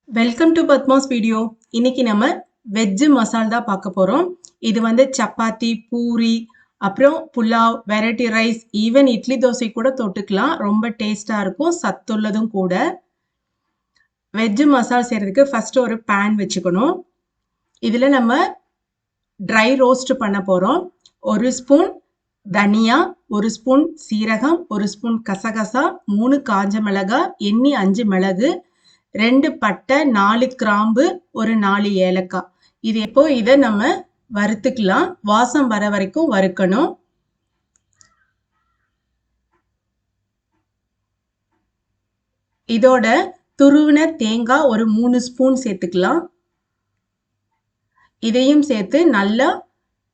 Welcome to Padma's video. இன்னைக்கு நம்ம veg மசால் தான் பார்க்க போறோம். இது வந்து சப்பாத்தி, பூரி, அப்புறம் pulao, variety rice, even idli dosa கூட தொட்டுக்கலாம். ரொம்ப டேஸ்டா இருக்கும், சத்துள்ளதும் கூட. வெஜ் மசால் செய்யறதுக்கு ஃபர்ஸ்ட் ஒரு பேன் வச்சுக்கணும். இதுல நம்ம ட்ரை ரோஸ்ட் பண்ண போறோம். ஒரு ஸ்பூன் தனியா, ஒரு ஸ்பூன் சீரகம், ஒரு ஸ்பூன் கசகசா, 3 காஞ்ச மிளகாய், எண்ணி 5 மிளகு, 2 பட்டை, 4 கிராம்பு, ஒரு 4 ஏலக்காய். இது இப்போ இதை நம்ம வறுத்துக்கலாம். வாசம் வர வரைக்கும் வறுக்கணும். இதோட துருவின தேங்காய் ஒரு 3 ஸ்பூன் சேர்த்துக்கலாம். இதையும் சேர்த்து நல்லா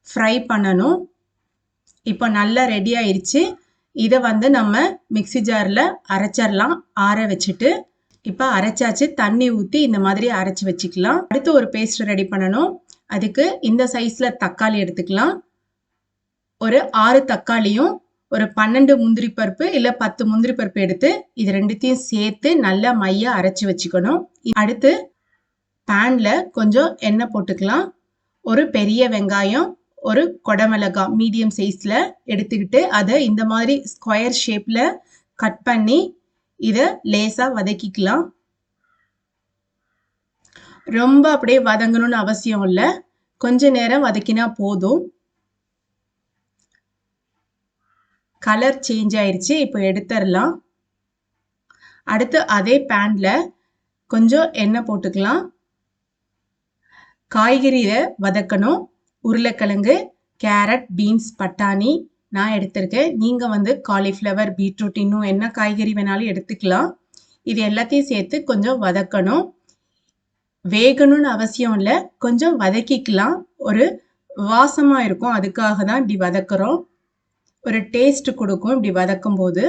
ஃப்ரை பண்ணணும். இப்போ நல்லா ரெடி ஆயிருச்சு. இதை வந்து நம்ம மிக்சி ஜாரில் அரைச்சிடலாம். ஆற வச்சுட்டு இப்போ அரைச்சாச்சு. தண்ணி ஊற்றி இந்த மாதிரி அரைச்சி வச்சுக்கலாம். அடுத்து ஒரு பேஸ்ட் ரெடி பண்ணணும். அதுக்கு இந்த சைஸில் தக்காளி எடுத்துக்கலாம். ஒரு 6 தக்காளியும் ஒரு 12 முந்திரி பருப்பு இல்லை 10 முந்திரி பருப்பு எடுத்து இது ரெண்டுத்தையும் சேர்த்து நல்லா மைய அரைச்சி வச்சுக்கணும். அடுத்து பேனில் கொஞ்சம் எண்ணெய் போட்டுக்கலாம். ஒரு பெரிய வெங்காயம், ஒரு கொடமிளகாய் மீடியம் சைஸில் எடுத்துக்கிட்டு அதை இந்த மாதிரி ஸ்கொயர் ஷேப்பில் கட் பண்ணி இதை லேசாக வதக்கிக்கலாம். ரொம்ப அப்படியே வதங்கணும்னு அவசியம் இல்லை, கொஞ்ச நேரம் வதக்கினா போதும். கலர் சேஞ்ச் ஆயிடுச்சு. இப்போ எடுத்துடலாம். அடுத்து அதே பேனில் கொஞ்சம் எண்ணெய் போட்டுக்கலாம். காய்கறியை வதக்கணும். உருளைக்கிழங்கு, கேரட், பீன்ஸ், பட்டாணி நான் எடுத்திருக்கேன். நீங்கள் வந்து காலிஃப்ளவர், பீட்ரூட், இன்னும் என்ன காய்கறி வேணாலும் எடுத்துக்கலாம். இது எல்லாத்தையும் சேர்த்து கொஞ்சம் வதக்கணும். வேகணும்னு அவசியம் இல்லை, கொஞ்சம் வதக்கிக்கலாம். ஒரு வாசமாக இருக்கும், அதுக்காக தான் இப்படி வதக்குறோம். ஒரு டேஸ்ட் கொடுக்கும் இப்படி வதக்கும் போது.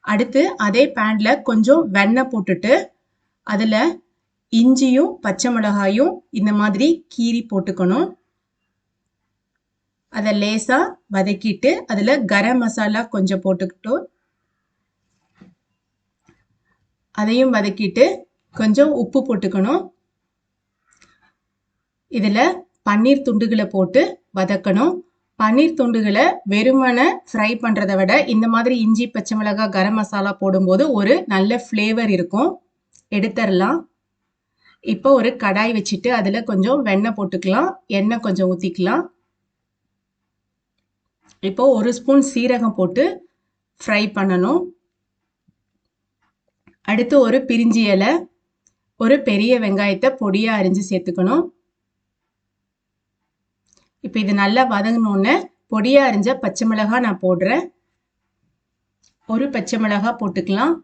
அடுத்து அதே பேனில் கொஞ்சம் வெண்ணெய் போட்டுட்டு அதில் இஞ்சியும் பச்சை மிளகாயும் இந்த மாதிரி கீறி போட்டுக்கணும். அதை லேசாக வதக்கிட்டு அதில் கரம் மசாலா கொஞ்சம் போட்டுக்கிட்டு அதையும் வதக்கிட்டு கொஞ்சம் உப்பு போட்டுக்கணும். இதில் பன்னீர் துண்டுகளை போட்டு வதக்கணும். பன்னீர் துண்டுகளை வெறுமனை ஃப்ரை பண்ணுறதை விட இந்த மாதிரி இஞ்சி பச்சை மிளகாய் கரம் மசாலா போடும்போது ஒரு நல்ல ஃப்ளேவர் இருக்கும். எடுத்துடலாம். இப்போ ஒரு கடாய் வச்சுட்டு அதில் கொஞ்சம் வெண்ணெய் போட்டுக்கலாம். எண்ணெய் கொஞ்சம் ஊற்றிக்கலாம். இப்போ ஒரு ஸ்பூன் சீரகம் போட்டு ஃப்ரை பண்ணணும். அடுத்து ஒரு பிரிஞ்சி இலை, ஒரு பெரிய வெங்காயத்தை பொடியாக அரிஞ்சு சேர்த்துக்கணும். இப்போ இது நல்லா வதங்கினோன்னு பொடியாக அரிஞ்ச பச்சை மிளகாய் நான் போடுறேன். ஒரு பச்சை மிளகாய் போட்டுக்கலாம்.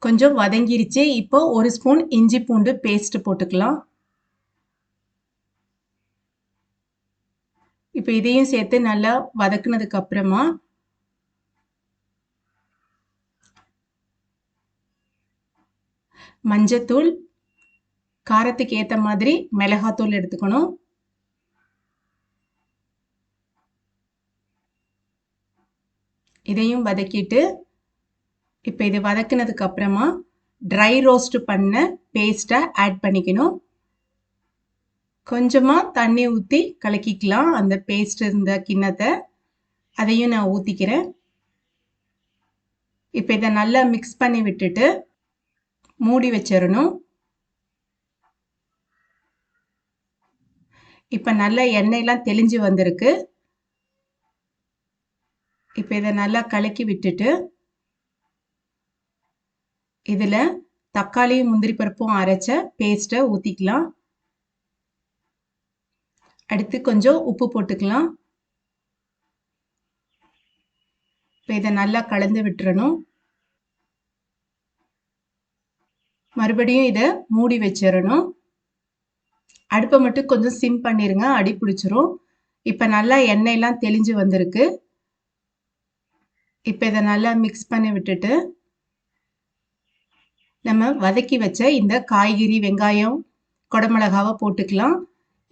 கொஞ்சம் வதங்கிருச்சு. இப்போ ஒரு ஸ்பூன் இஞ்சி பூண்டு பேஸ்ட் போட்டுக்கலாம். இப்போ இதையும் சேர்த்து நல்லா வதக்குனதுக்கு அப்புறமா மஞ்சத்தூள், காரத்துக்கு ஏற்ற மாதிரி மிளகாத்தூள் எடுத்துக்கணும். இதையும் வதக்கிட்டு இப்போ இது வதக்குனதுக்கு அப்புறமா ட்ரை ரோஸ்ட் பண்ண பேஸ்ட்டை ஆட் பண்ணிக்கணும். கொஞ்சமாக தண்ணி ஊற்றி கலக்கிக்கலாம். அந்த பேஸ்ட் இருந்த கிண்ணத்தை அதையும் நான் ஊற்றிக்கிறேன். இப்போ இதை நல்லா மிக்ஸ் பண்ணி விட்டுட்டு மூடி வச்சிடணும். இப்போ நல்லா எண்ணெயெல்லாம் தெளிஞ்சு வந்திருக்கு. இப்போ இதை நல்லா கலக்கி விட்டுட்டு இதில் தக்காளியும் முந்திரி பருப்பும் அரைச்ச பேஸ்ட்டை ஊற்றிக்கலாம். அடுத்து கொஞ்சம் உப்பு போட்டுக்கலாம். இப்போ இதை நல்லா கலந்து விட்டுறணும். மறுபடியும் இதை மூடி வச்சிடணும். அடுப்பை மட்டும் கொஞ்சம் சிம் பண்ணிடுங்க, அடி பிடிச்சிரும். இப்போ நல்லா எண்ணெயெல்லாம் தெளிஞ்சு வந்திருக்கு. இப்போ இதை நல்லா மிக்ஸ் பண்ணி விட்டுட்டு நம்ம வதக்கி வச்ச இந்த காய்கறி, வெங்காயம், கொடமிளகாவை போட்டுக்கலாம்.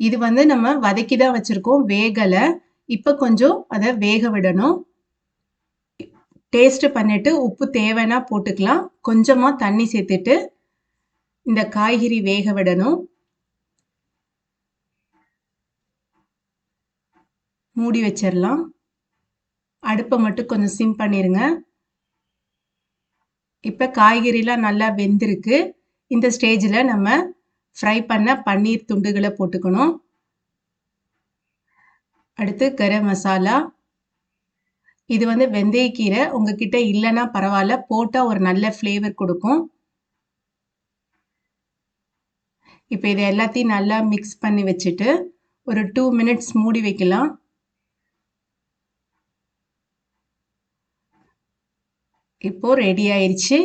இது வந்து நம்ம வதக்கி தான் வச்சுருக்கோம், வேகலை. இப்போ கொஞ்சம் அதை வேக விடணும். டேஸ்ட் பண்ணிட்டு உப்பு தேவைன்னா போட்டுக்கலாம். கொஞ்சமா தண்ணி சேர்த்துட்டு இந்த காய்கறி வேக விடணும். மூடி வச்சிடலாம். அடுப்பை மட்டும் கொஞ்சம் சிம் பண்ணிருங்க. இப்போ காய்கறிலாம் நல்லா வெந்திருக்கு. இந்த ஸ்டேஜில் நம்ம ஃப்ரை பண்ண பன்னீர் துண்டுகளை போட்டுக்கணும். அடுத்து கரம் மசாலா. இது வந்து வெந்தயக்கீரை உங்ககிட்ட இல்லைன்னா பரவாயில்ல, போட்டால் ஒரு நல்ல ஃப்ளேவர் கொடுக்கும். இப்போ இதை எல்லாத்தையும் நல்லா மிக்ஸ் பண்ணி வச்சுட்டு ஒரு 2 மினிட்ஸ் மூடி வைக்கலாம். இப்போ ரெடி ஆயிடுச்சு.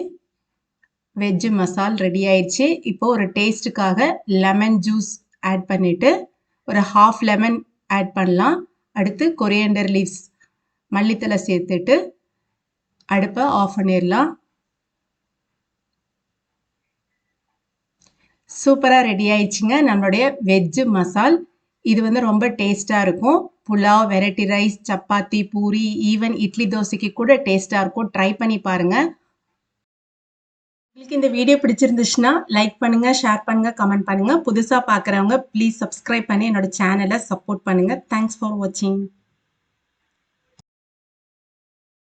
வெஜ் மசால் ரெடி ஆயிடுச்சு. இப்போ ஒரு டேஸ்ட்டுக்காக லெமன் ஜூஸ் ஆட் பண்ணிட்டு ஒரு ½ லெமன் ஆட் பண்ணலாம். அடுத்து கொரியாண்டர் லீவ்ஸ் மல்லித்தலை சேர்த்துட்டு அடுப்பை ஆஃப் பண்ணிடலாம். சூப்பராக ரெடி ஆயிடுச்சுங்க நம்மளுடைய வெஜ் மசால். இது வந்து ரொம்ப டேஸ்ட்டாக இருக்கும். Pulao, variety rice, chapati, puri, even idli தோசைக்கு கூட டேஸ்ட்டாக இருக்கும். ட்ரை பண்ணி பாருங்கள். உங்களுக்கு இந்த வீடியோ பிடிச்சிருந்துச்சுன்னா லைக் பண்ணுங்க, ஷேர் பண்ணுங்க, கமெண்ட் பண்ணுங்க. புதுசாக பார்க்குறவங்க ப்ளீஸ் சப்ஸ்கிரைப் பண்ணி என்னோட சேனலை சப்போர்ட் பண்ணுங்க. தேங்க்ஸ் ஃபார் வாட்சிங்.